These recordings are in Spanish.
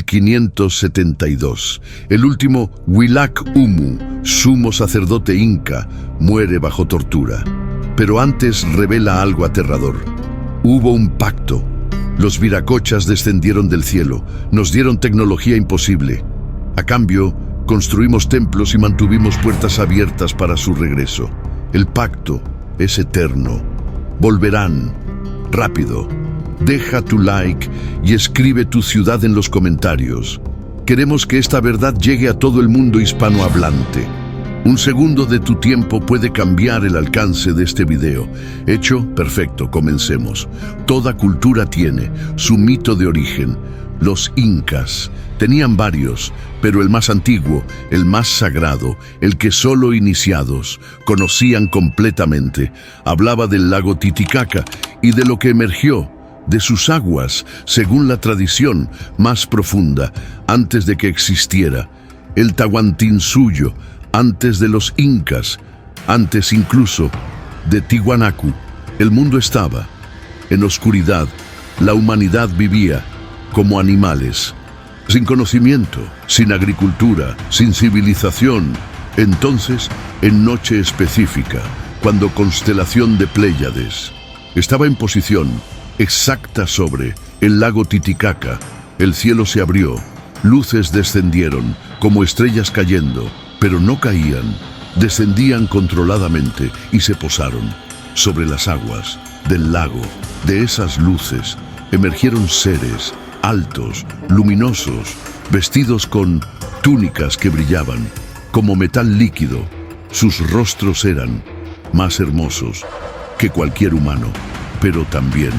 1572. El último Huilac Humu, sumo sacerdote inca, muere bajo tortura. Pero antes revela algo aterrador. Hubo un pacto. Los viracochas descendieron del cielo, nos dieron tecnología imposible. A cambio, construimos templos y mantuvimos puertas abiertas para su regreso. El pacto es eterno. Volverán. Rápido. Deja tu like y escribe tu ciudad en los comentarios. Queremos que esta verdad llegue a todo el mundo hispanohablante. Un segundo de tu tiempo puede cambiar el alcance de este video. ¿Hecho? Perfecto, comencemos. Toda cultura tiene su mito de origen. Los incas tenían varios, pero el más antiguo, el más sagrado, el que solo iniciados conocían completamente, hablaba del lago Titicaca y de lo que emergió de sus aguas, según la tradición más profunda, antes de que existiera el Tahuantinsuyo, antes de los incas, antes incluso de Tiwanaku. El mundo estaba en oscuridad, la humanidad vivía como animales, sin conocimiento, sin agricultura, sin civilización. Entonces, en noche específica, cuando constelación de Pléyades estaba en posición exacta sobre el lago Titicaca, el cielo se abrió, luces descendieron como estrellas cayendo, pero no caían, descendían controladamente y se posaron sobre las aguas del lago. De esas luces emergieron seres altos, luminosos, vestidos con túnicas que brillaban como metal líquido. Sus rostros eran más hermosos que cualquier humano, pero también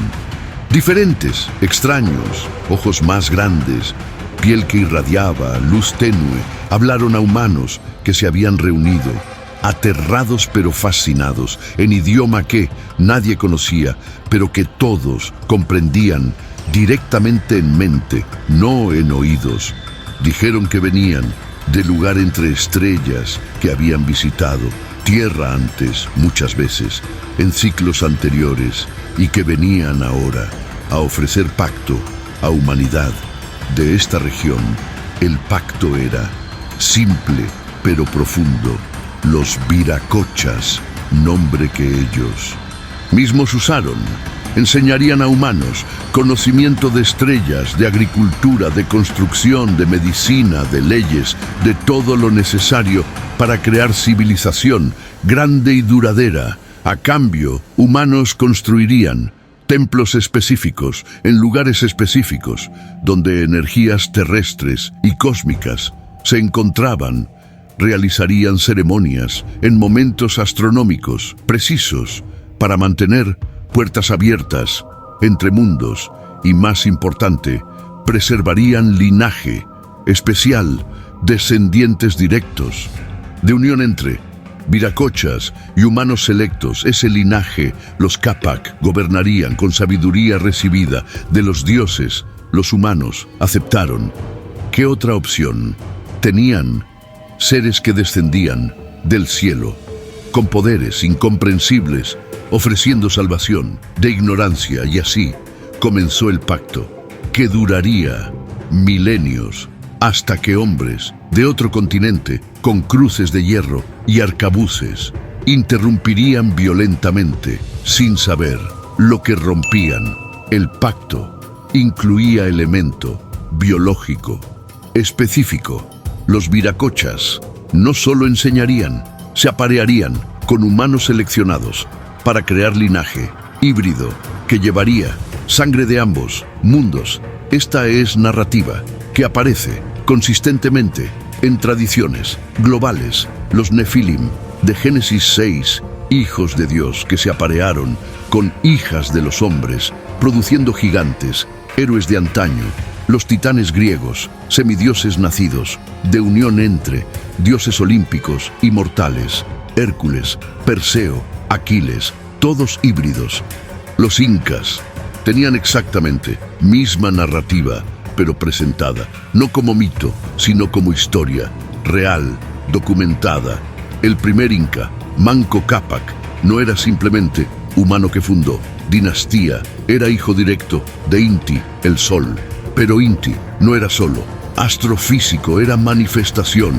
diferentes, extraños, ojos más grandes, piel que irradiaba, luz tenue. Hablaron a humanos que se habían reunido, aterrados pero fascinados, en idioma que nadie conocía, pero que todos comprendían directamente en mente, no en oídos. Dijeron que venían del lugar entre estrellas que habían visitado tierra antes, muchas veces, en ciclos anteriores, y que venían ahora a ofrecer pacto a humanidad de esta región. El pacto era simple pero profundo. Los viracochas, nombre que ellos mismos usaron, enseñarían a humanos conocimiento de estrellas, de agricultura, de construcción, de medicina, de leyes, de todo lo necesario para crear civilización grande y duradera. A cambio, humanos construirían templos específicos en lugares específicos, donde energías terrestres y cósmicas se encontraban. Realizarían ceremonias en momentos astronómicos precisos para mantener puertas abiertas entre mundos y, más importante, preservarían linaje especial, descendientes directos, de unión entre viracochas y humanos selectos. Ese linaje, los Capac, gobernarían con sabiduría recibida de los dioses. Los humanos aceptaron. ¿Qué otra opción tenían? Seres que descendían del cielo, con poderes incomprensibles, ofreciendo salvación de ignorancia, y así comenzó el pacto, que duraría milenios, hasta que hombres de otro continente, con cruces de hierro y arcabuces, interrumpirían violentamente, sin saber lo que rompían. El pacto incluía elemento biológico específico. Los viracochas no solo enseñarían, se aparearían con humanos seleccionados para crear linaje híbrido que llevaría sangre de ambos mundos. Esta es narrativa que aparece consistentemente en tradiciones globales. Los Nefilim de Génesis 6, hijos de Dios que se aparearon con hijas de los hombres, produciendo gigantes, héroes de antaño. Los titanes griegos, semidioses nacidos de unión entre dioses olímpicos y mortales, Hércules, Perseo, Aquiles, todos híbridos. Los incas tenían exactamente misma narrativa, pero presentada no como mito, sino como historia real, documentada. El primer inca, Manco Cápac, no era simplemente humano que fundó dinastía, era hijo directo de Inti, el sol. Pero Inti no era solo astrofísico, era manifestación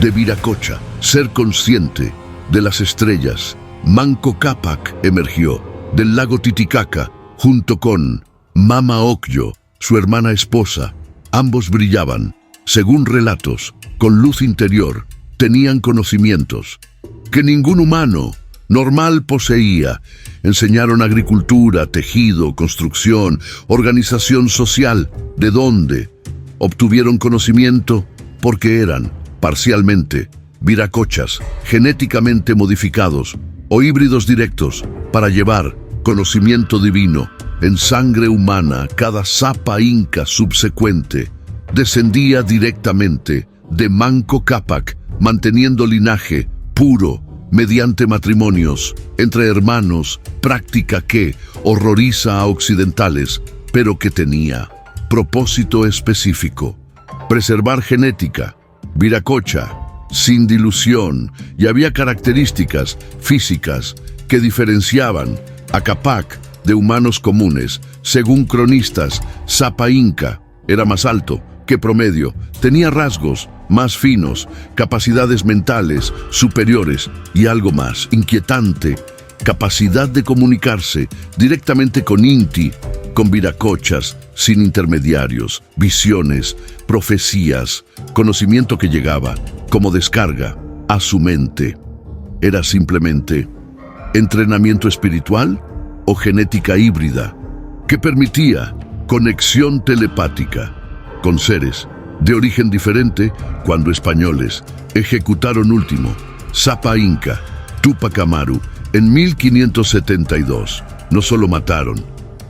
de Viracocha, ser consciente de las estrellas. Manco Cápac emergió del lago Titicaca junto con Mama Ocllo, su hermana esposa. Ambos brillaban, según relatos, con luz interior, tenían conocimientos que ningún humano normal poseía. Enseñaron agricultura, tejido, construcción, organización social. ¿De dónde? Obtuvieron conocimiento porque eran, parcialmente, viracochas, genéticamente modificados o híbridos directos para llevar conocimiento divino en sangre humana. Cada sapa inca subsecuente descendía directamente de Manco Cápac, manteniendo linaje puro mediante matrimonios entre hermanos, práctica que horroriza a occidentales, pero que tenía propósito específico: preservar genética viracocha sin dilución, y había características físicas que diferenciaban a Cápac de humanos comunes. Según cronistas, Sapa Inca era más alto que promedio, tenía rasgos más finos, capacidades mentales superiores y algo más inquietante: capacidad de comunicarse directamente con Inti, con viracochas, sin intermediarios, visiones, profecías, conocimiento que llegaba como descarga a su mente. ¿Era simplemente entrenamiento espiritual o genética híbrida que permitía conexión telepática con seres de origen diferente? Cuando españoles ejecutaron último Sapa Inca, Túpac Amaru, en 1572, no solo mataron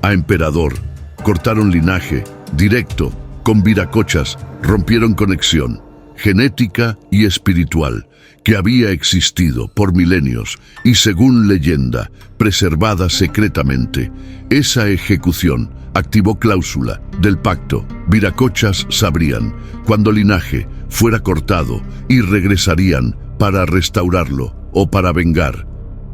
a emperador, cortaron linaje directo con viracochas, rompieron conexión genética y espiritual que había existido por milenios y, según leyenda, preservada secretamente. Esa ejecución activó cláusula del pacto. Viracochas sabrían cuando linaje fuera cortado y regresarían para restaurarlo o para vengar.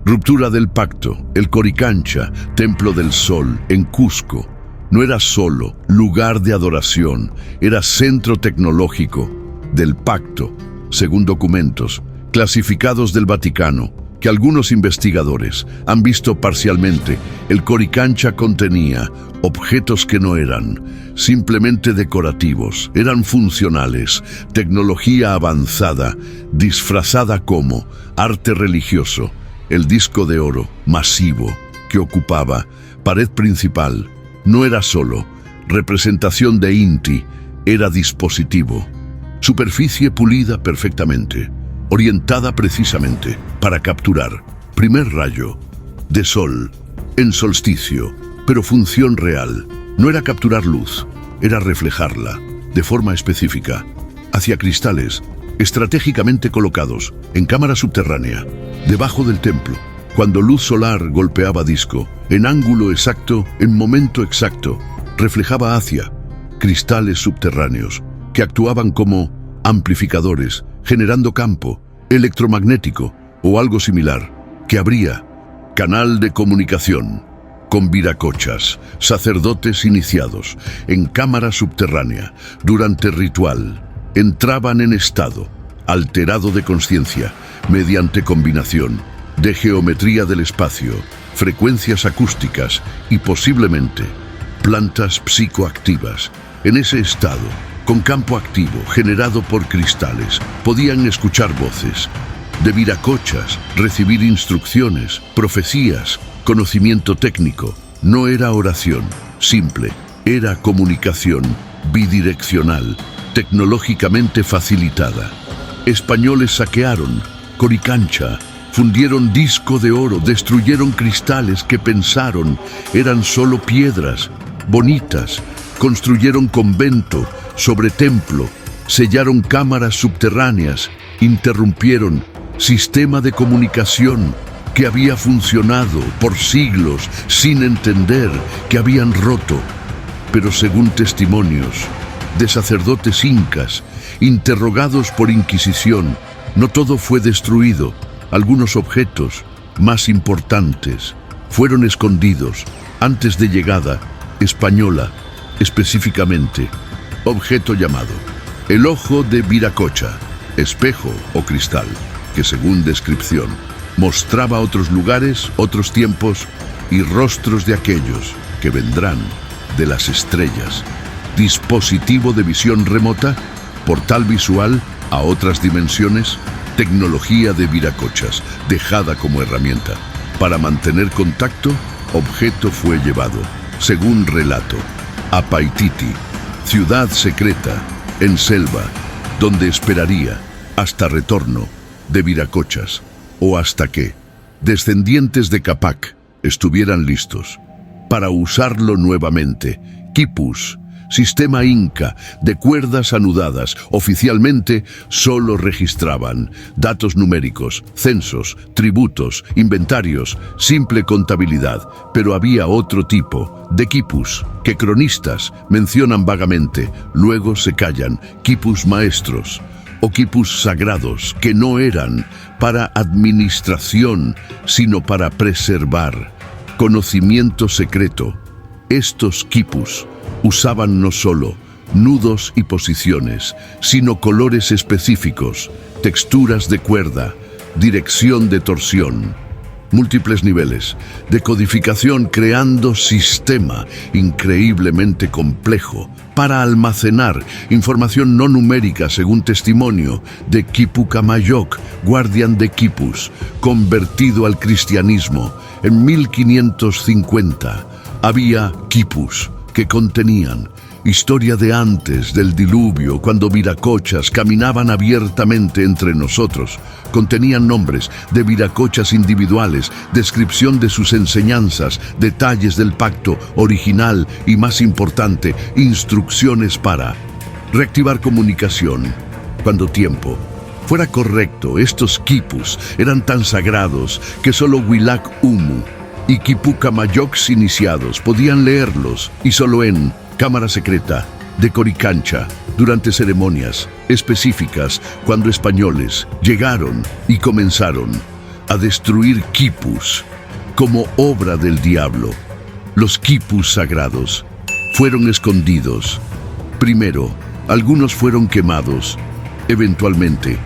Ruptura del pacto. El Coricancha, templo del sol en Cusco, no era solo lugar de adoración, era centro tecnológico del pacto, según documentos clasificados del Vaticano, que algunos investigadores han visto parcialmente. El Coricancha contenía objetos que no eran simplemente decorativos, eran funcionales, tecnología avanzada, disfrazada como arte religioso. El disco de oro masivo que ocupaba pared principal no era solo representación de Inti, era dispositivo. Superficie pulida perfectamente, orientada precisamente para capturar primer rayo de sol en solsticio, pero función real. No era capturar luz, era reflejarla de forma específica hacia cristales estratégicamente colocados en cámara subterránea, debajo del templo. Cuando luz solar golpeaba disco, en ángulo exacto, en momento exacto, reflejaba hacia cristales subterráneos que actuaban como amplificadores, generando campo electromagnético o algo similar, que abría canal de comunicación con viracochas, sacerdotes iniciados en cámara subterránea. Durante ritual, entraban en estado alterado de conciencia mediante combinación de geometría del espacio, frecuencias acústicas y posiblemente plantas psicoactivas. En ese estado, con campo activo generado por cristales, podían escuchar voces de viracochas, recibir instrucciones, profecías, conocimiento técnico. No era oración simple, era comunicación bidireccional, tecnológicamente facilitada. Españoles saquearon Coricancha, fundieron disco de oro, destruyeron cristales que pensaron eran solo piedras bonitas, construyeron convento sobre templo, sellaron cámaras subterráneas, interrumpieron sistema de comunicación que había funcionado por siglos sin entender que habían roto. Pero según testimonios de sacerdotes incas interrogados por Inquisición, no todo fue destruido. Algunos objetos más importantes fueron escondidos antes de llegada española Específicamente, objeto llamado el ojo de Viracocha, espejo o cristal, que según descripción mostraba otros lugares, otros tiempos y rostros de aquellos que vendrán de las estrellas. Dispositivo de visión remota, portal visual a otras dimensiones, tecnología de Viracochas, dejada como herramienta. Para mantener contacto, objeto fue llevado, según relato, a Paititi, ciudad secreta, en selva, donde esperaría hasta retorno de Viracochas, o hasta que descendientes de Capac estuvieran listos para usarlo nuevamente. Quipus, sistema inca de cuerdas anudadas, oficialmente solo registraban datos numéricos, censos, tributos, inventarios, simple contabilidad, pero había otro tipo de quipus que cronistas mencionan vagamente, luego se callan, quipus maestros o quipus sagrados, que no eran para administración, sino para preservar conocimiento secreto. Estos quipus usaban no solo nudos y posiciones, sino colores específicos, texturas de cuerda, dirección de torsión, múltiples niveles de codificación, creando sistema increíblemente complejo para almacenar información no numérica, según testimonio de Quipu Camayoc, guardián de quipus, convertido al cristianismo en 1550. Había quipus que contenían historia de antes del diluvio, cuando Viracochas caminaban abiertamente entre nosotros. Contenían nombres de Viracochas individuales, descripción de sus enseñanzas, detalles del pacto original y, más importante, instrucciones para reactivar comunicación cuando tiempo fuera correcto. Estos quipus eran tan sagrados que solo Willac Humu y Quipu Camayocs iniciados podían leerlos, y solo en cámara secreta de Coricancha, durante ceremonias específicas, cuando españoles llegaron y comenzaron a destruir quipus como obra del diablo. Los quipus sagrados fueron escondidos. Primero, algunos fueron quemados. Eventualmente,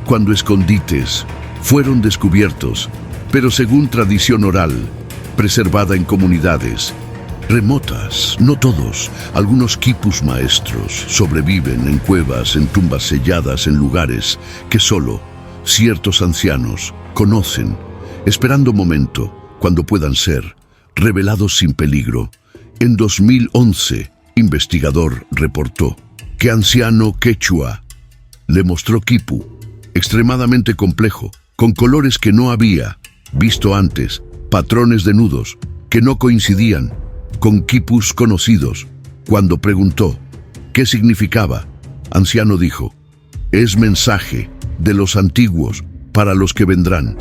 cuando escondites fueron descubiertos, pero según tradición oral, preservada en comunidades remotas, no todos, algunos quipus maestros sobreviven en cuevas, en tumbas selladas, en lugares que solo ciertos ancianos conocen, esperando momento cuando puedan ser revelados sin peligro. En 2011, investigador reportó que anciano quechua le mostró quipu extremadamente complejo, con colores que no había visto antes, patrones de nudos que no coincidían con quipus conocidos. Cuando preguntó qué significaba, anciano dijo: es mensaje de los antiguos para los que vendrán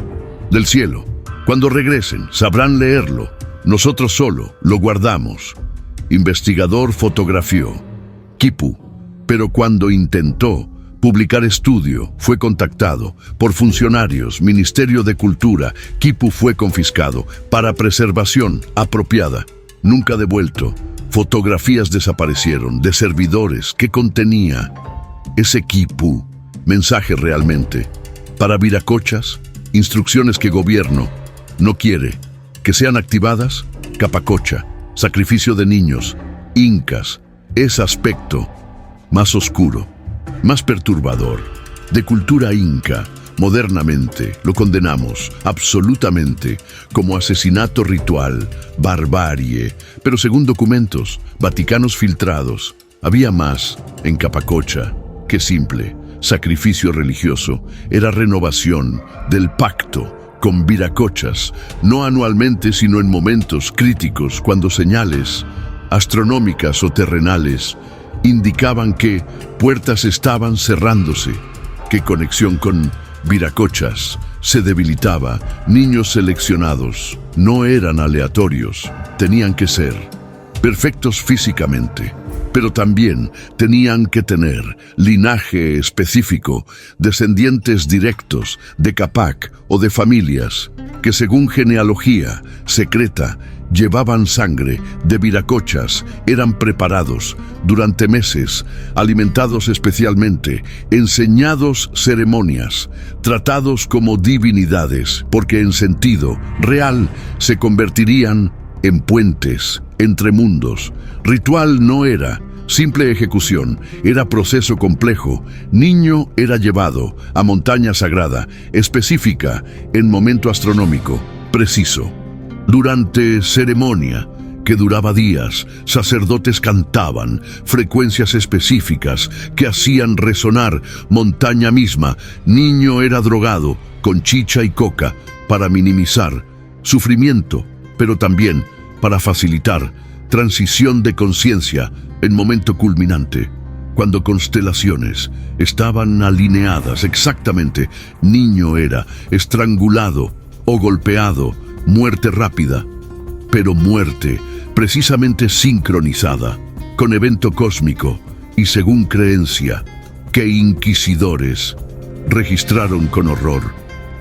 del cielo. Cuando regresen sabrán leerlo, nosotros solo lo guardamos. Investigador fotografió quipu, pero cuando intentó publicar estudio, fue contactado por funcionarios, Ministerio de Cultura. Quipu fue confiscado para preservación apropiada, nunca devuelto. Fotografías desaparecieron de servidores que contenía ese quipu. Mensaje realmente para Viracochas, instrucciones que gobierno no quiere que sean activadas. Capacocha, sacrificio de niños, incas, ese aspecto más oscuro, más perturbador, de cultura inca. Modernamente lo condenamos absolutamente como asesinato ritual, barbarie, pero según documentos vaticanos filtrados, había más en Capacocha que simple sacrificio religioso. Era renovación del pacto con Viracochas, no anualmente sino en momentos críticos, cuando señales astronómicas o terrenales indicaban que puertas estaban cerrándose, que conexión con Viracochas se debilitaba. Niños seleccionados no eran aleatorios, tenían que ser perfectos físicamente, pero también tenían que tener linaje específico, descendientes directos de Capac o de familias que según genealogía secreta llevaban sangre de viracochas, eran preparados durante meses, alimentados especialmente, enseñados ceremonias, tratados como divinidades, porque en sentido real se convertirían en puentes entre mundos. Ritual no era simple ejecución, era proceso complejo. Niño era llevado a montaña sagrada, específica, en momento astronómico, preciso. Durante ceremonia, que duraba días, sacerdotes cantaban frecuencias específicas que hacían resonar montaña misma. Niño era drogado con chicha y coca para minimizar sufrimiento, pero también para facilitar transición de conciencia en momento culminante. Cuando constelaciones estaban alineadas exactamente, niño era estrangulado o golpeado, muerte rápida, pero muerte precisamente sincronizada con evento cósmico y según creencia que inquisidores registraron con horror.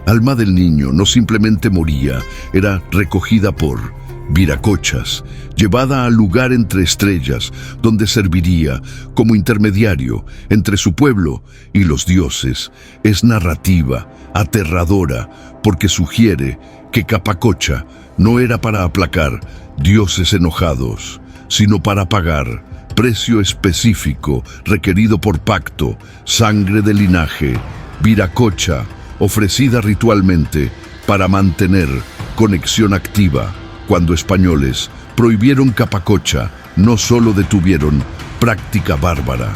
Alma del niño no simplemente moría, era recogida por viracochas, llevada al lugar entre estrellas, donde serviría como intermediario entre su pueblo y los dioses. Es narrativa, aterradora, porque sugiere que Capacocha no era para aplacar dioses enojados, sino para pagar precio específico requerido por pacto, sangre de linaje, viracocha, ofrecida ritualmente para mantener conexión activa. Cuando españoles prohibieron Capacocha, no solo detuvieron práctica bárbara,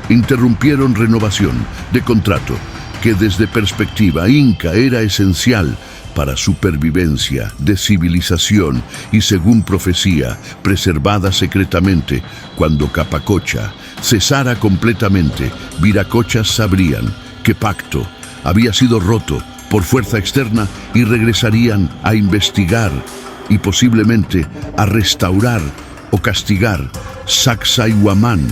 interrumpieron renovación de contrato que desde perspectiva inca era esencial para supervivencia de civilización y según profecía preservada secretamente. Cuando Capacocha cesara completamente, viracochas sabrían que pacto había sido roto por fuerza externa y regresarían a investigar y posiblemente a restaurar o castigar Sacsayhuamán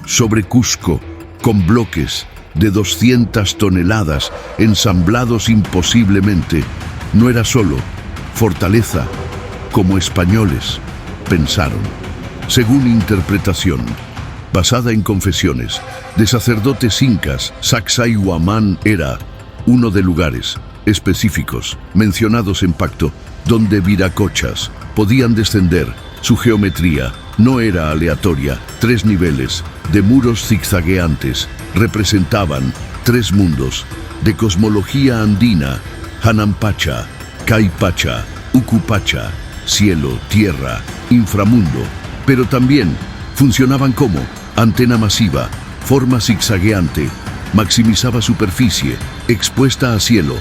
sobre Cusco con bloques de 200 toneladas ensamblados imposiblemente. No era solo fortaleza, como españoles pensaron. Según interpretación, basada en confesiones de sacerdotes incas, Sacsayhuamán era uno de lugares específicos mencionados en pacto donde viracochas podían descender. Su geometría no era aleatoria. 3 niveles de muros zigzagueantes representaban 3 mundos de cosmología andina: Hanampacha, Caipacha, Ucupacha, cielo, tierra, inframundo, pero también funcionaban como antena masiva, forma zigzagueante, maximizaba superficie expuesta a cielo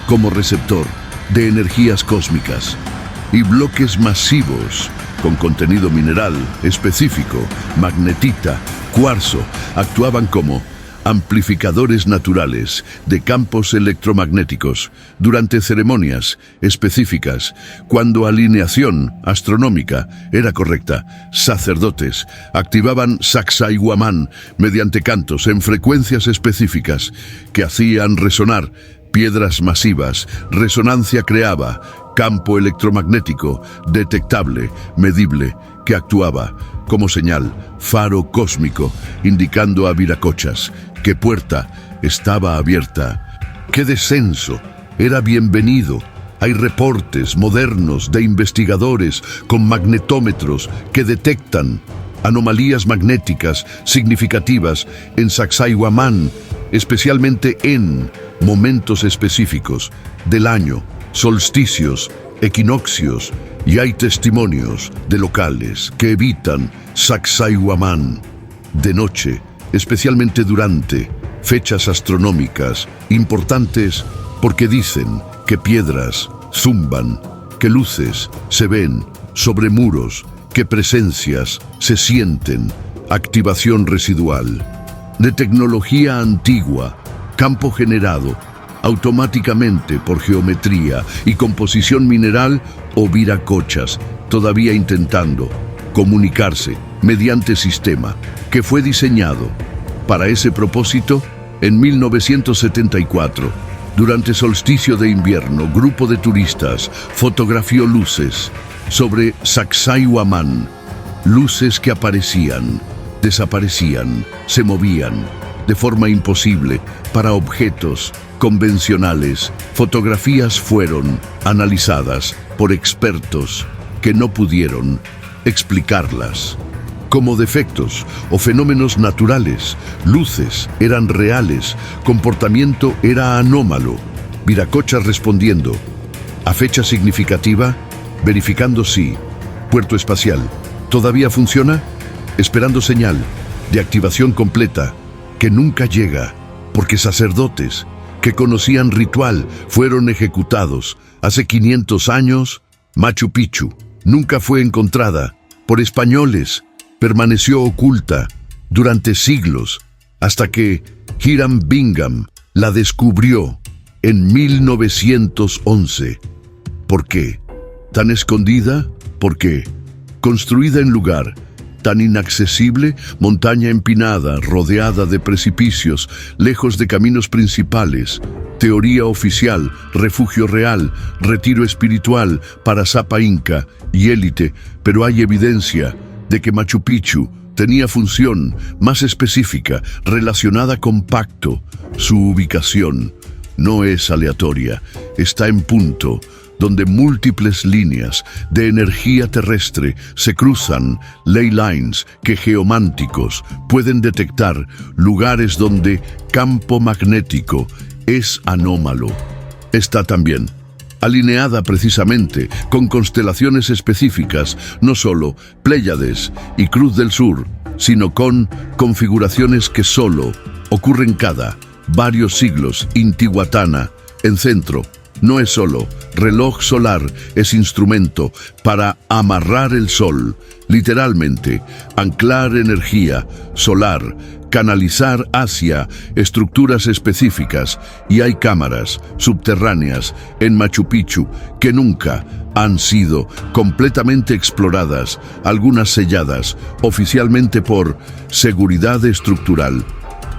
como receptor de energías cósmicas, y bloques masivos con contenido mineral específico, magnetita, cuarzo, actuaban como amplificadores naturales de campos electromagnéticos durante ceremonias específicas. Cuando alineación astronómica era correcta, sacerdotes activaban Sacsayhuamán mediante cantos en frecuencias específicas que hacían resonar piedras masivas. Resonancia creaba campo electromagnético detectable, medible, que actuaba como señal, faro cósmico, indicando a viracochas que puerta estaba abierta, que descenso era bienvenido. Hay reportes modernos de investigadores con magnetómetros que detectan anomalías magnéticas significativas en Sacsayhuamán, especialmente en momentos específicos del año, solsticios, equinoccios, y hay testimonios de locales que evitan Sacsayhuamán de noche, especialmente durante fechas astronómicas importantes, porque dicen que piedras zumban, que luces se ven sobre muros, que presencias se sienten. Activación residual de tecnología antigua, campo generado automáticamente por geometría y composición mineral o viracochas todavía intentando comunicarse mediante sistema, que fue diseñado. Para ese propósito, en 1974, durante solsticio de invierno, grupo de turistas fotografió luces sobre Sacsayhuamán, luces que aparecían, desaparecían, se movían de forma imposible para objetos convencionales. Fotografías fueron analizadas por expertos que no pudieron explicarlas. Como defectos o fenómenos naturales, luces eran reales, comportamiento era anómalo. Viracocha respondiendo. A fecha significativa, verificando si. Puerto espacial, ¿todavía funciona? Esperando señal de activación completa, que nunca llega, porque sacerdotes que conocían ritual fueron ejecutados. Hace 500 años, Machu Picchu nunca fue encontrada por españoles. Permaneció oculta durante siglos hasta que Hiram Bingham la descubrió en 1911. ¿Por qué? ¿Tan escondida? ¿Por qué? Construida en lugar tan inaccesible, montaña empinada, rodeada de precipicios, lejos de caminos principales. Teoría oficial, refugio real, retiro espiritual para Sapa Inca y élite, pero hay evidencia de que Machu Picchu tenía función más específica relacionada con pacto. Su ubicación no es aleatoria, está en punto donde múltiples líneas de energía terrestre se cruzan, ley lines que geománticos pueden detectar, lugares donde campo magnético es anómalo. Está también alineada precisamente con constelaciones específicas, no solo Pléyades y Cruz del Sur, sino con configuraciones que solo ocurren cada varios siglos. Intihuatana, en centro, no es solo reloj solar, es instrumento para amarrar el sol, literalmente, anclar energía solar, canalizar hacia estructuras específicas, y hay cámaras subterráneas en Machu Picchu que nunca han sido completamente exploradas, algunas selladas oficialmente por seguridad estructural,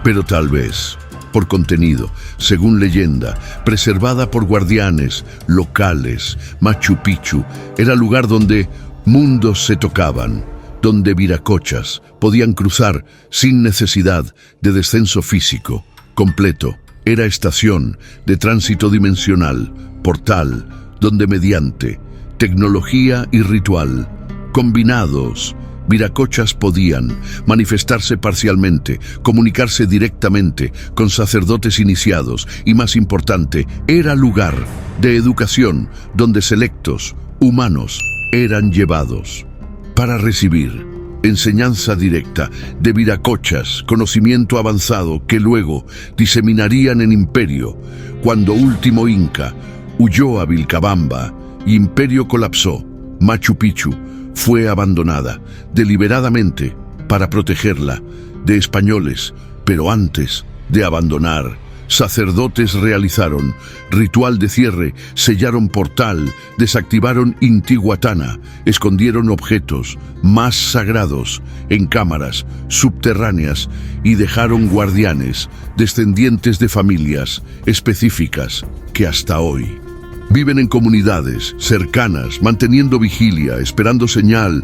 pero tal vez por contenido, según leyenda, preservada por guardianes locales. Machu Picchu era lugar donde mundos se tocaban, donde viracochas podían cruzar sin necesidad de descenso físico completo. Era estación de tránsito dimensional, portal, donde mediante tecnología y ritual combinados, viracochas podían manifestarse parcialmente, comunicarse directamente con sacerdotes iniciados y, más importante, era lugar de educación donde selectos humanos eran llevados para recibir enseñanza directa de viracochas, conocimiento avanzado que luego diseminarían en imperio. Cuando último Inca huyó a Vilcabamba y imperio colapsó, Machu Picchu fue abandonada deliberadamente para protegerla de españoles, pero antes de abandonar, sacerdotes realizaron ritual de cierre, sellaron portal, desactivaron Intihuatana, escondieron objetos más sagrados en cámaras subterráneas y dejaron guardianes, descendientes de familias específicas que hasta hoy viven en comunidades cercanas, manteniendo vigilia, esperando señal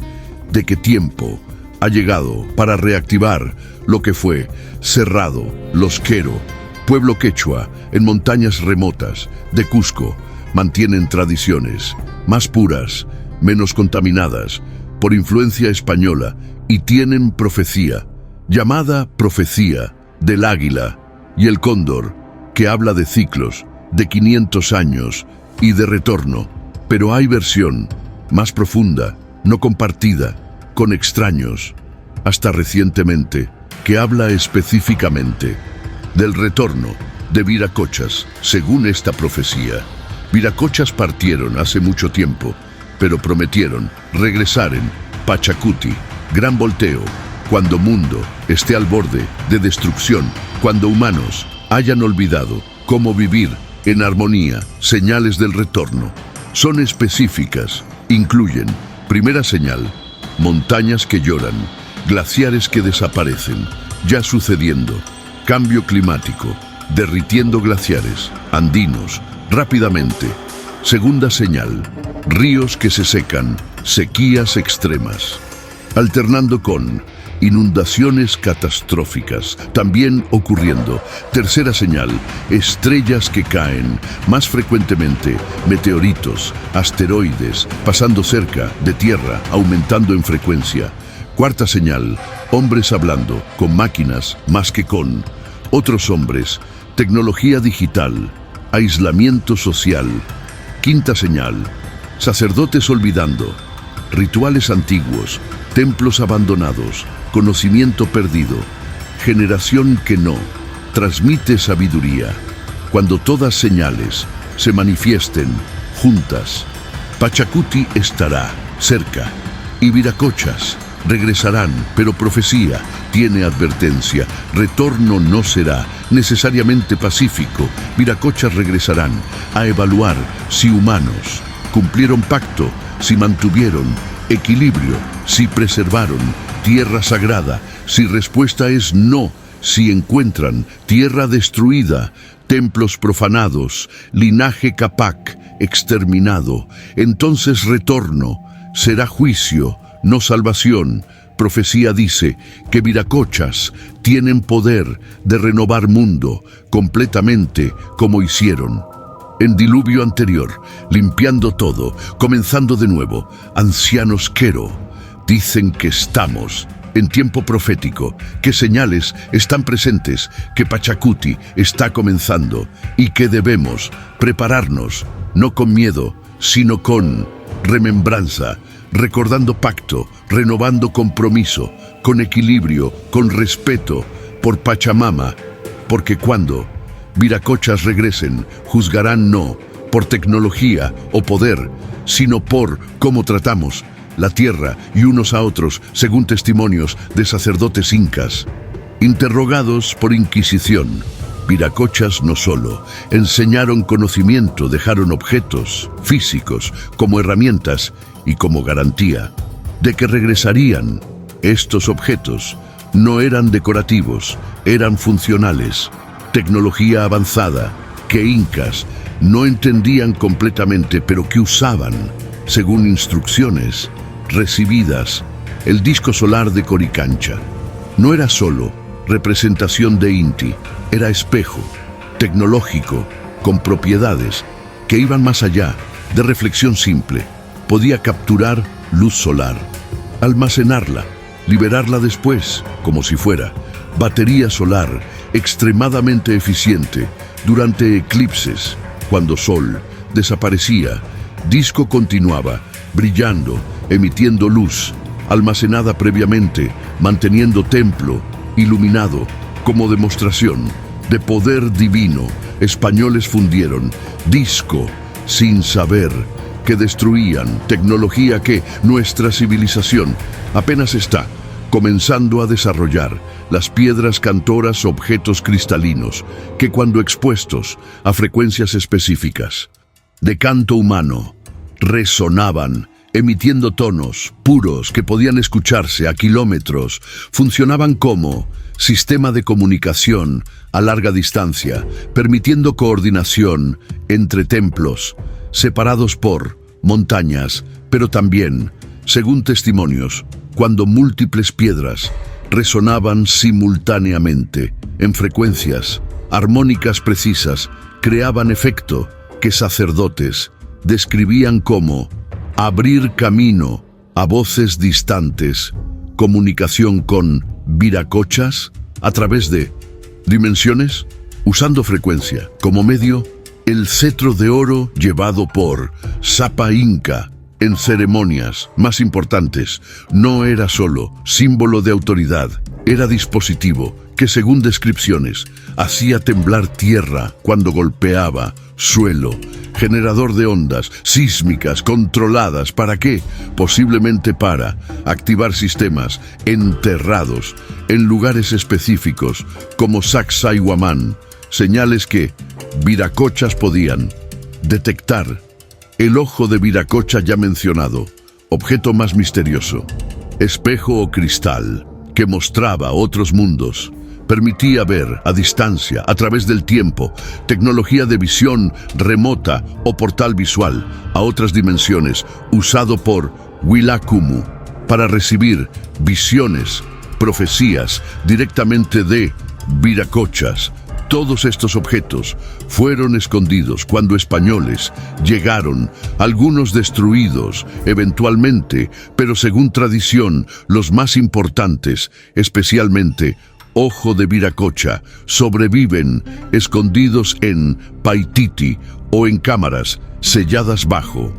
de que tiempo ha llegado para reactivar lo que fue cerrado. Los Quero, pueblo quechua en montañas remotas de Cusco, mantienen tradiciones más puras, menos contaminadas por influencia española, y tienen profecía, llamada profecía del águila y el cóndor, que habla de ciclos de 500 años y de retorno. Pero hay versión más profunda, no compartida, con extraños, hasta recientemente, que habla específicamente del retorno de viracochas. Según esta profecía, viracochas partieron hace mucho tiempo, pero prometieron regresar en Pachacuti, gran volteo, cuando mundo esté al borde de destrucción, cuando humanos hayan olvidado cómo vivir en armonía. Señales del retorno son específicas, incluyen: primera señal, montañas que lloran, glaciares que desaparecen, ya sucediendo, cambio climático, derritiendo glaciares, andinos, rápidamente. Segunda señal, ríos que se secan, sequías extremas, alternando con inundaciones catastróficas, también ocurriendo. Tercera señal, estrellas que caen, más frecuentemente meteoritos, asteroides, pasando cerca de Tierra, aumentando en frecuencia. Cuarta señal, hombres hablando, con máquinas más que con otros hombres, tecnología digital, aislamiento social. Quinta señal, sacerdotes olvidando, rituales antiguos, templos abandonados, conocimiento perdido, generación que no transmite sabiduría. Cuando todas señales se manifiesten juntas, Pachacuti estará cerca y Viracochas regresarán, pero profecía tiene advertencia. Retorno no será necesariamente pacífico. Viracochas regresarán a evaluar si humanos cumplieron pacto, si mantuvieron equilibrio, si preservaron tierra sagrada. Si respuesta es no, si encuentran tierra destruida, templos profanados, linaje Capac exterminado, entonces retorno será juicio, no salvación. Profecía dice que Viracochas tienen poder de renovar mundo completamente como hicieron en diluvio anterior, limpiando todo, comenzando de nuevo. Ancianos Quero dicen que estamos en tiempo profético, que señales están presentes, que Pachacuti está comenzando y que debemos prepararnos, no con miedo, sino con remembranza, recordando pacto, renovando compromiso, con equilibrio, con respeto por Pachamama, porque cuando Viracochas regresen, juzgarán no por tecnología o poder, sino por cómo tratamos la tierra y unos a otros, según testimonios de sacerdotes incas. Interrogados por Inquisición, Viracochas no solo enseñaron conocimiento, dejaron objetos físicos como herramientas y como garantía de que regresarían. Estos objetos no eran decorativos, eran funcionales. Tecnología avanzada que incas no entendían completamente, pero que usaban según instrucciones recibidas. El disco solar de Coricancha no era solo representación de Inti, era espejo tecnológico con propiedades que iban más allá de reflexión simple. Podía capturar luz solar, almacenarla, liberarla después, como si fuera batería solar extremadamente eficiente durante eclipses. Cuando Sol desaparecía, disco continuaba brillando, emitiendo luz, almacenada previamente, manteniendo templo iluminado como demostración de poder divino. Españoles fundieron disco sin saber que destruían tecnología que nuestra civilización apenas está comenzando a desarrollar. Las piedras cantoras, objetos cristalinos, que cuando expuestos a frecuencias específicas de canto humano, resonaban, emitiendo tonos puros que podían escucharse a kilómetros, funcionaban como sistema de comunicación a larga distancia, permitiendo coordinación entre templos, separados por montañas, pero también, según testimonios, cuando múltiples piedras resonaban simultáneamente en frecuencias armónicas precisas, creaban efecto que sacerdotes describían como abrir camino a voces distantes, comunicación con Viracochas a través de dimensiones, usando frecuencia como medio. El cetro de oro llevado por Sapa Inca en ceremonias más importantes no era solo símbolo de autoridad, era dispositivo que, según descripciones, hacía temblar tierra cuando golpeaba suelo, generador de ondas sísmicas controladas. ¿Para qué? Posiblemente para activar sistemas enterrados en lugares específicos como Sacsayhuamán, señales que Viracochas podían detectar. El ojo de Viracocha ya mencionado, objeto más misterioso, espejo o cristal, que mostraba otros mundos. Permitía ver a distancia, a través del tiempo, tecnología de visión remota o portal visual a otras dimensiones, usado por Wilakumu para recibir visiones, profecías directamente de Viracochas. Todos estos objetos fueron escondidos cuando españoles llegaron, algunos destruidos eventualmente, pero según tradición, los más importantes, especialmente Ojo de Viracocha, sobreviven escondidos en Paititi o en cámaras selladas bajo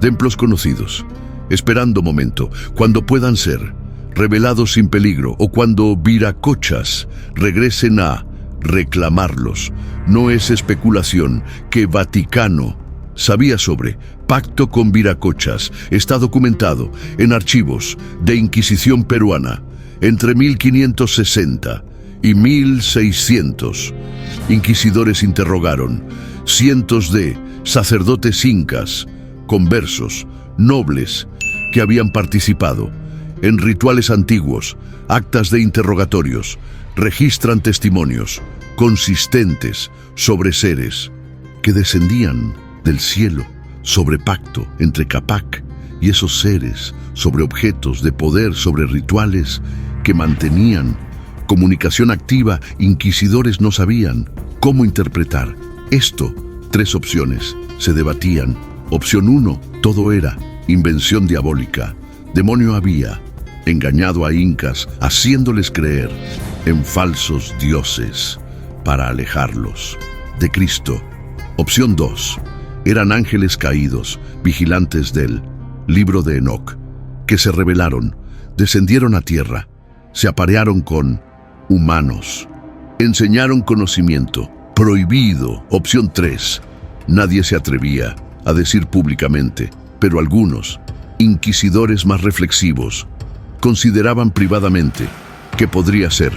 templos conocidos, esperando momento, cuando puedan ser revelados sin peligro o cuando Viracochas regresen a reclamarlos. No es especulación que Vaticano sabía sobre pacto con Viracochas. Está documentado en archivos de Inquisición peruana. Entre 1560 y 1600, inquisidores interrogaron cientos de sacerdotes incas, conversos, nobles que habían participado en rituales antiguos, actas de interrogatorios, registran testimonios consistentes sobre seres que descendían del cielo, sobre pacto entre Capac y esos seres, sobre objetos de poder, sobre rituales que mantenían comunicación activa. Inquisidores no sabían cómo interpretar esto. 3 opciones se debatían. Opción 1, todo era invención diabólica. Demonio había engañado a incas, haciéndoles creer en falsos dioses para alejarlos de Cristo. Opción 2, eran ángeles caídos, vigilantes del libro de Enoc, que se rebelaron, descendieron a tierra, se aparearon con humanos, enseñaron conocimiento prohibido. Opción 3, nadie se atrevía a decir públicamente, pero algunos, inquisidores más reflexivos, consideraban privadamente que podría ser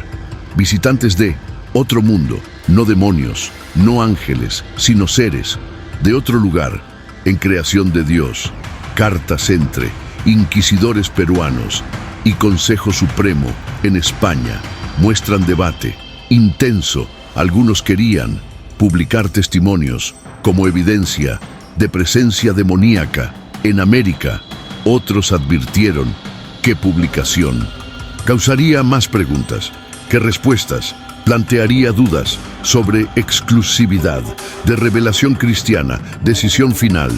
visitantes de otro mundo, no demonios, no ángeles, sino seres de otro lugar, en creación de Dios. Cartas entre inquisidores peruanos y Consejo Supremo en España muestran debate intenso. Algunos querían publicar testimonios como evidencia de presencia demoníaca en América. Otros advirtieron que publicación causaría más preguntas que respuestas, plantearía dudas sobre exclusividad de revelación cristiana. Decisión final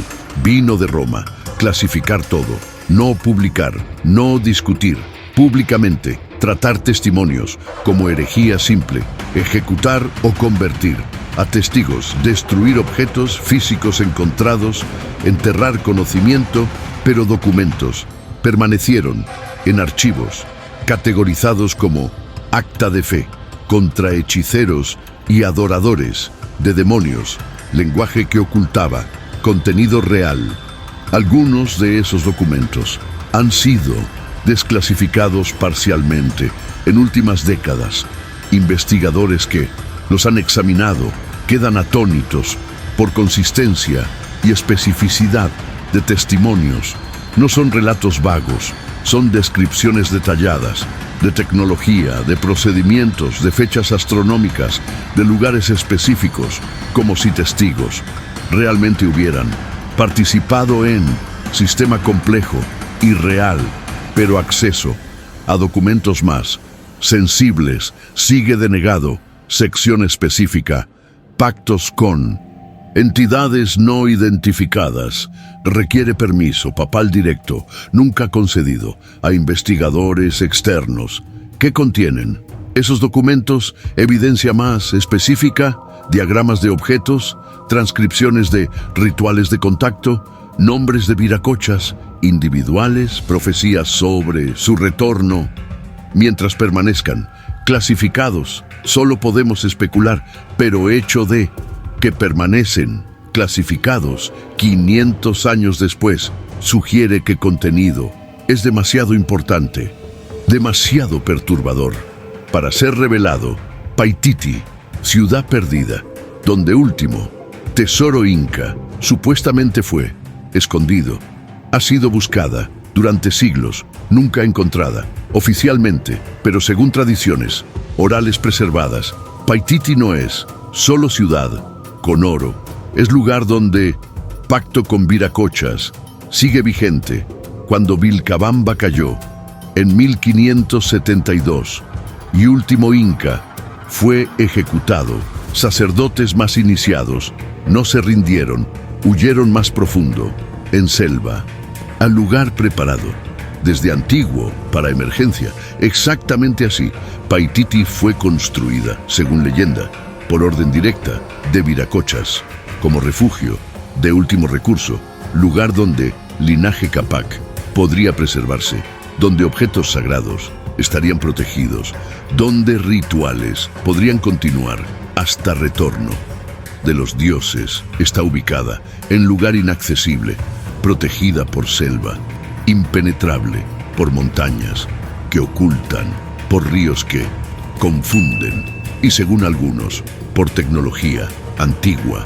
vino de Roma: clasificar todo, no publicar, no discutir públicamente, tratar testimonios como herejía simple, ejecutar o convertir a testigos, destruir objetos físicos encontrados, enterrar conocimiento, pero documentos permanecieron en archivos categorizados como acta de fe contra hechiceros y adoradores de demonios, lenguaje que ocultaba contenido real. Algunos de esos documentos han sido desclasificados parcialmente en últimas décadas. Investigadores que los han examinado quedan atónitos por consistencia y especificidad de testimonios. No son relatos vagos, son descripciones detalladas de tecnología, de procedimientos, de fechas astronómicas, de lugares específicos, como si testigos realmente hubieran participado en sistema complejo y real, pero acceso a documentos más sensibles sigue denegado. Sección específica: pactos con entidades no identificadas. Requiere permiso papal directo, nunca concedido a investigadores externos. ¿Qué contienen esos documentos? Evidencia más específica, diagramas de objetos, transcripciones de rituales de contacto, nombres de viracochas individuales, profecías sobre su retorno. Mientras permanezcan clasificados, solo podemos especular, pero hecho de que permanecen clasificados 500 años después sugiere que contenido es demasiado importante, demasiado perturbador para ser revelado. Paititi, ciudad perdida, donde último tesoro inca supuestamente fue escondido, ha sido buscada durante siglos, nunca encontrada. Oficialmente, pero según tradiciones orales preservadas, Paititi no es solo ciudad con oro, es lugar donde pacto con Viracochas sigue vigente cuando Vilcabamba cayó en 1572 y último Inca fue ejecutado. Sacerdotes más iniciados no se rindieron, huyeron más profundo, en selva, al lugar preparado, desde antiguo para emergencia. Exactamente así, Paititi fue construida, según leyenda, por orden directa de Viracochas, como refugio de último recurso, lugar donde linaje Capac podría preservarse, donde objetos sagrados estarían protegidos, donde rituales podrían continuar hasta retorno de los dioses. Está ubicada en lugar inaccesible, protegida por selva, impenetrable por montañas que ocultan, por ríos que confunden y, según algunos, por tecnología antigua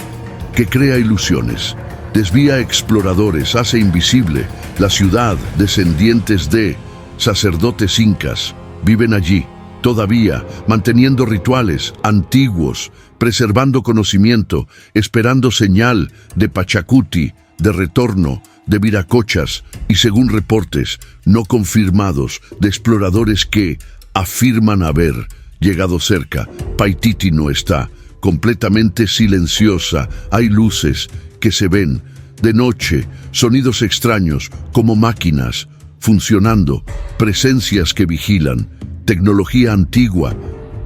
que crea ilusiones, desvía exploradores, hace invisible la ciudad. Descendientes de sacerdotes incas viven allí, todavía manteniendo rituales antiguos, preservando conocimiento, esperando señal de Pachacuti, de retorno de Viracochas y, según reportes no confirmados de exploradores que afirman haber llegado cerca, Paititi no está completamente silenciosa. Hay luces que se ven de noche, sonidos extraños como máquinas funcionando, presencias que vigilan, tecnología antigua,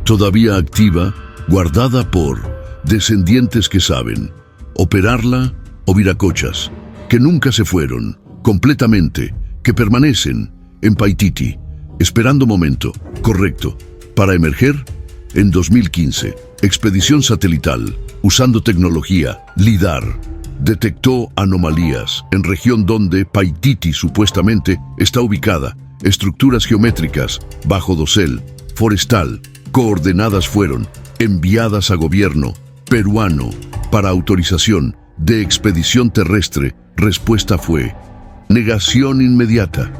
todavía activa, guardada por descendientes que saben operarla, o Viracochas, que nunca se fueron completamente, que permanecen en Paititi, esperando momento correcto para emerger. En 2015, expedición satelital, usando tecnología LIDAR, detectó anomalías en región donde Paititi supuestamente está ubicada. Estructuras geométricas bajo dosel forestal. Coordenadas fueron enviadas a gobierno peruano para autorización de expedición terrestre. Respuesta fue negación inmediata.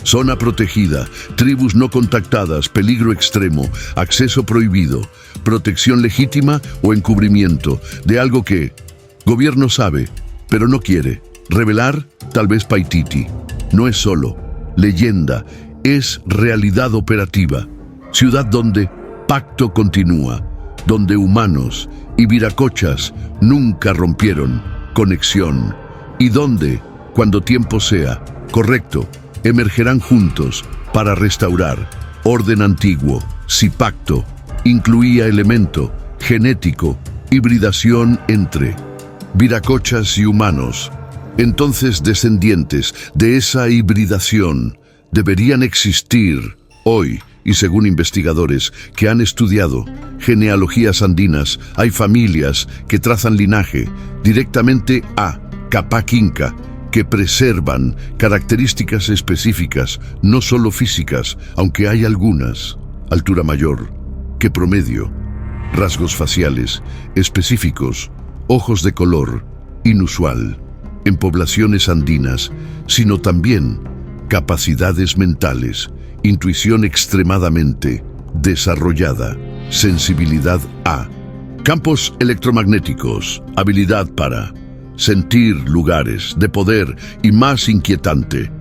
Zona protegida, tribus no contactadas, peligro extremo, acceso prohibido, protección legítima o encubrimiento de algo que gobierno sabe, pero no quiere revelar. Tal vez Paititi no es solo leyenda, es realidad operativa. Ciudad donde pacto continúa, donde humanos y Viracochas nunca rompieron conexión y donde, cuando tiempo sea correcto, emergerán juntos para restaurar orden antiguo. Si pacto incluía elemento genético, hibridación entre Viracochas y humanos, entonces descendientes de esa hibridación deberían existir hoy. Y según investigadores que han estudiado genealogías andinas, hay familias que trazan linaje directamente a Capac Inca, que preservan características específicas, no solo físicas, aunque hay algunas: altura mayor que promedio, rasgos faciales específicos, ojos de color inusual en poblaciones andinas, sino también capacidades mentales, intuición extremadamente desarrollada, sensibilidad a campos electromagnéticos, habilidad para sentir lugares de poder y, más inquietante,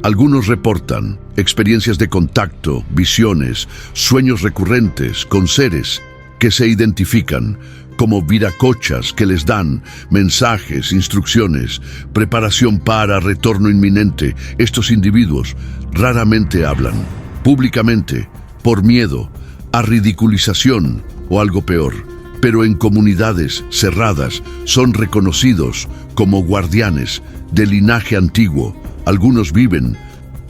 algunos reportan experiencias de contacto, visiones, sueños recurrentes con seres que se identifican como Viracochas, que les dan mensajes, instrucciones, preparación para retorno inminente. Estos individuos raramente hablan públicamente por miedo a ridiculización o algo peor, pero en comunidades cerradas son reconocidos como guardianes del linaje antiguo. Algunos viven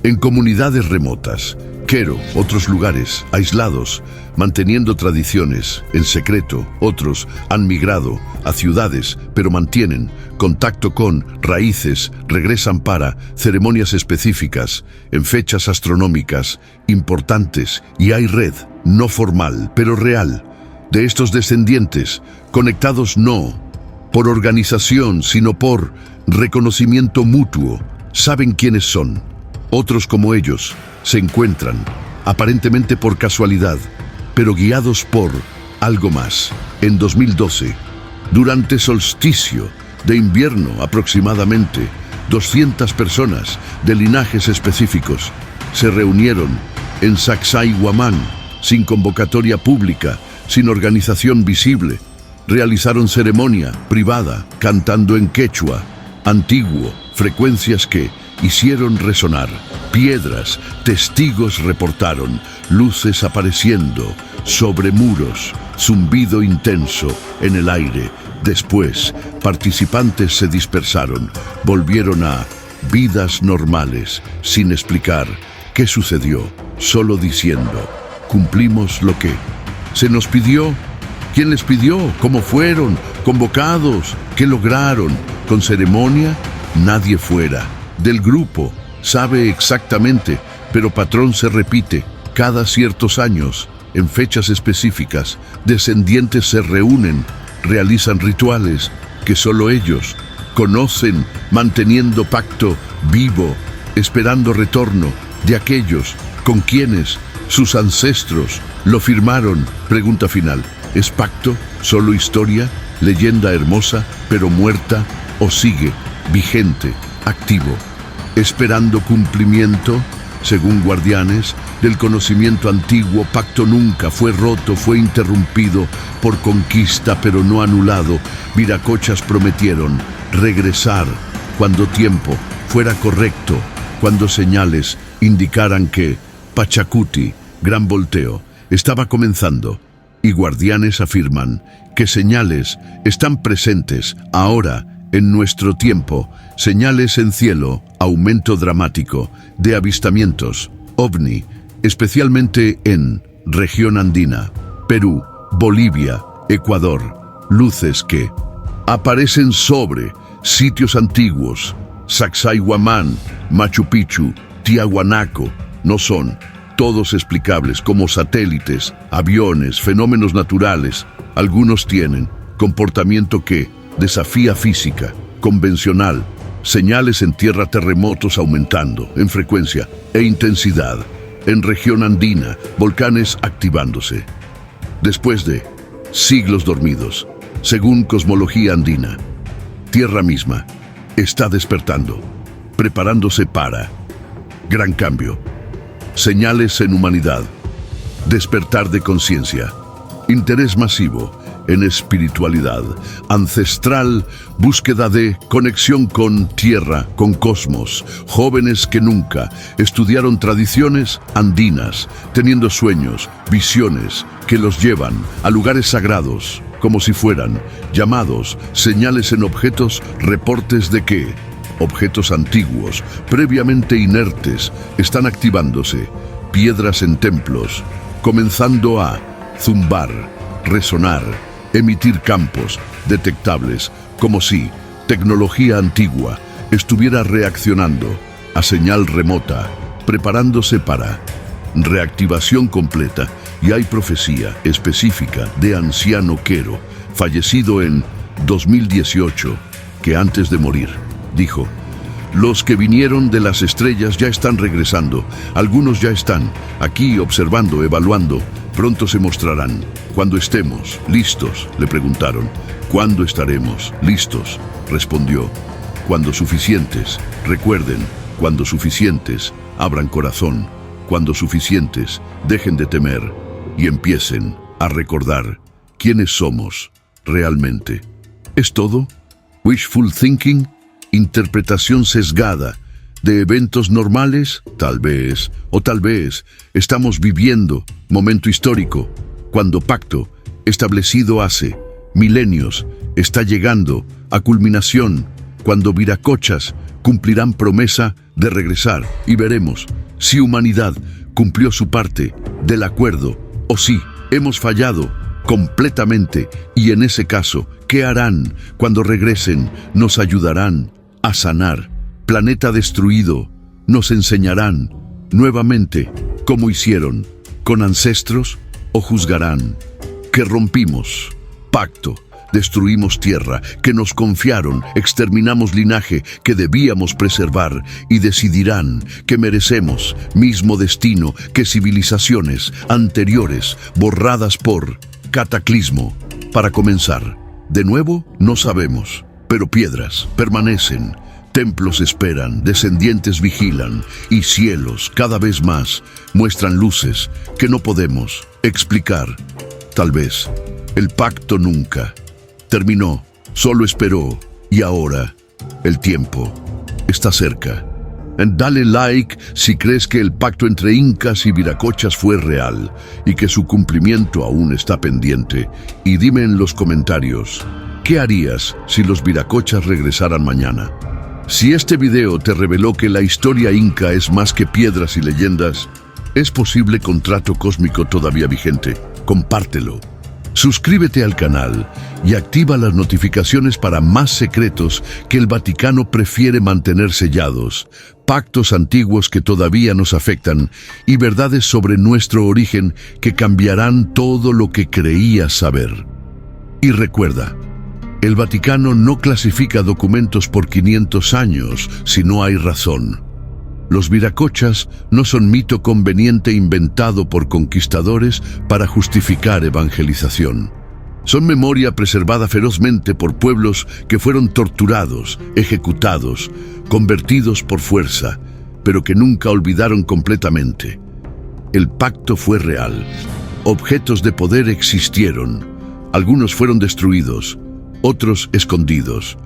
en comunidades remotas, Quero, otros lugares aislados, manteniendo tradiciones en secreto. Otros han migrado a ciudades, pero mantienen contacto con raíces, regresan para ceremonias específicas, en fechas astronómicas importantes, y hay red, no formal, pero real, de estos descendientes, conectados no por organización, sino por reconocimiento mutuo. Saben quiénes son. Otros como ellos se encuentran aparentemente por casualidad, pero guiados por algo más. En 2012, durante solsticio de invierno aproximadamente, 200 personas de linajes específicos se reunieron en Sacsayhuamán, sin convocatoria pública, sin organización visible. Realizaron ceremonia privada, cantando en quechua antiguo, frecuencias que hicieron resonar piedras. Testigos reportaron luces apareciendo sobre muros, zumbido intenso en el aire. Después, participantes se dispersaron, volvieron a vidas normales, sin explicar qué sucedió, solo diciendo: cumplimos lo que se nos pidió. ¿Quién les pidió? ¿Cómo fueron convocados? ¿Qué lograron? ¿Con ceremonia? Nadie fuera del grupo sabe exactamente, pero patrón se repite. Cada ciertos años, en fechas específicas, descendientes se reúnen, realizan rituales que solo ellos conocen, manteniendo pacto vivo, esperando retorno de aquellos con quienes sus ancestros lo firmaron. Pregunta final: ¿es pacto solo historia, leyenda hermosa, pero muerta, o sigue vigente, activo, esperando cumplimiento? Según guardianes del conocimiento antiguo, pacto nunca fue roto, fue interrumpido por conquista, pero no anulado. Viracochas prometieron regresar cuando tiempo fuera correcto, cuando señales indicaran que Pachacuti, gran volteo, estaba comenzando. Y guardianes afirman que señales están presentes ahora en nuestro tiempo, señales en cielo, aumento dramático de avistamientos, ovni, especialmente en región andina, Perú, Bolivia, Ecuador, luces que aparecen sobre sitios antiguos, Sacsayhuamán, Machu Picchu, Tiahuanaco. No son todos explicables, como satélites, aviones, fenómenos naturales. Algunos tienen comportamiento que desafía física convencional, señales en tierra, terremotos aumentando en frecuencia e intensidad, en región andina, volcanes activándose. Después de siglos dormidos, según cosmología andina, tierra misma está despertando, preparándose para gran cambio. Señales en humanidad, despertar de conciencia, interés masivo en espiritualidad ancestral, búsqueda de conexión con tierra, con cosmos, jóvenes que nunca estudiaron tradiciones andinas, teniendo sueños, visiones que los llevan a lugares sagrados, como si fueran llamados, señales en objetos, reportes de que objetos antiguos, previamente inertes, están activándose, piedras en templos, comenzando a zumbar, resonar, emitir campos detectables, como si tecnología antigua estuviera reaccionando a señal remota, preparándose para reactivación completa. Y hay profecía específica de anciano Quero, fallecido en 2018, que antes de morir dijo: los que vinieron de las estrellas ya están regresando, algunos ya están aquí observando, evaluando, pronto se mostrarán. Cuando estemos listos, le preguntaron. ¿Cuándo estaremos listos?, respondió. Cuando suficientes, recuerden, cuando suficientes, abran corazón, cuando suficientes, dejen de temer y empiecen a recordar quiénes somos realmente. ¿Es todo? ¿Wishful thinking? ¿Interpretación sesgada de eventos normales? Tal vez, o tal vez, estamos viviendo momento histórico, cuando pacto, establecido hace milenios, está llegando a culminación, cuando viracochas cumplirán promesa de regresar y veremos si humanidad cumplió su parte del acuerdo o si hemos fallado completamente, y en ese caso, ¿qué harán cuando regresen? Nos ayudarán a sanar. Planeta destruido, nos enseñarán nuevamente cómo hicieron con ancestros, o juzgarán que rompimos pacto, Destruimos tierra que nos confiaron, exterminamos linaje que debíamos preservar y decidirán que merecemos mismo destino que civilizaciones anteriores borradas por cataclismo. Para comenzar, de nuevo no sabemos, pero piedras permanecen, templos esperan, descendientes vigilan y cielos cada vez más muestran luces que no podemos explicar. Tal vez el pacto nunca terminó, solo esperó y ahora el tiempo está cerca. Dale like si crees que el pacto entre incas y viracochas fue real y que su cumplimiento aún está pendiente. Y dime en los comentarios, ¿qué harías si los viracochas regresaran mañana? Si este video te reveló que la historia inca es más que piedras y leyendas, ¿es posible contrato cósmico todavía vigente? Compártelo. Suscríbete al canal y activa las notificaciones para más secretos que el Vaticano prefiere mantener sellados, pactos antiguos que todavía nos afectan y verdades sobre nuestro origen que cambiarán todo lo que creías saber. Y recuerda, el Vaticano no clasifica documentos por 500 años si no hay razón. Los viracochas no son mito conveniente inventado por conquistadores para justificar evangelización. Son memoria preservada ferozmente por pueblos que fueron torturados, ejecutados, convertidos por fuerza, pero que nunca olvidaron completamente. El pacto fue real. Objetos de poder existieron. Algunos fueron destruidos, otros escondidos.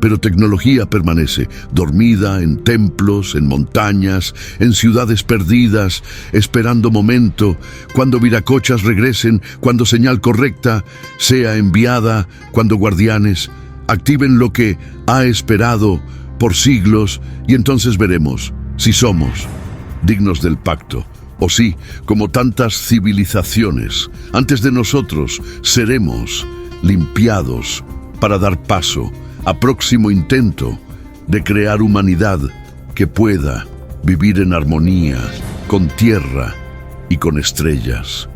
Pero tecnología permanece, dormida en templos, en montañas, en ciudades perdidas, esperando momento, cuando viracochas regresen, cuando señal correcta sea enviada, cuando guardianes activen lo que ha esperado por siglos, y entonces veremos si somos dignos del pacto, o si, como tantas civilizaciones antes de nosotros, seremos limpiados para dar paso a próximo intento de crear humanidad que pueda vivir en armonía con tierra y con estrellas.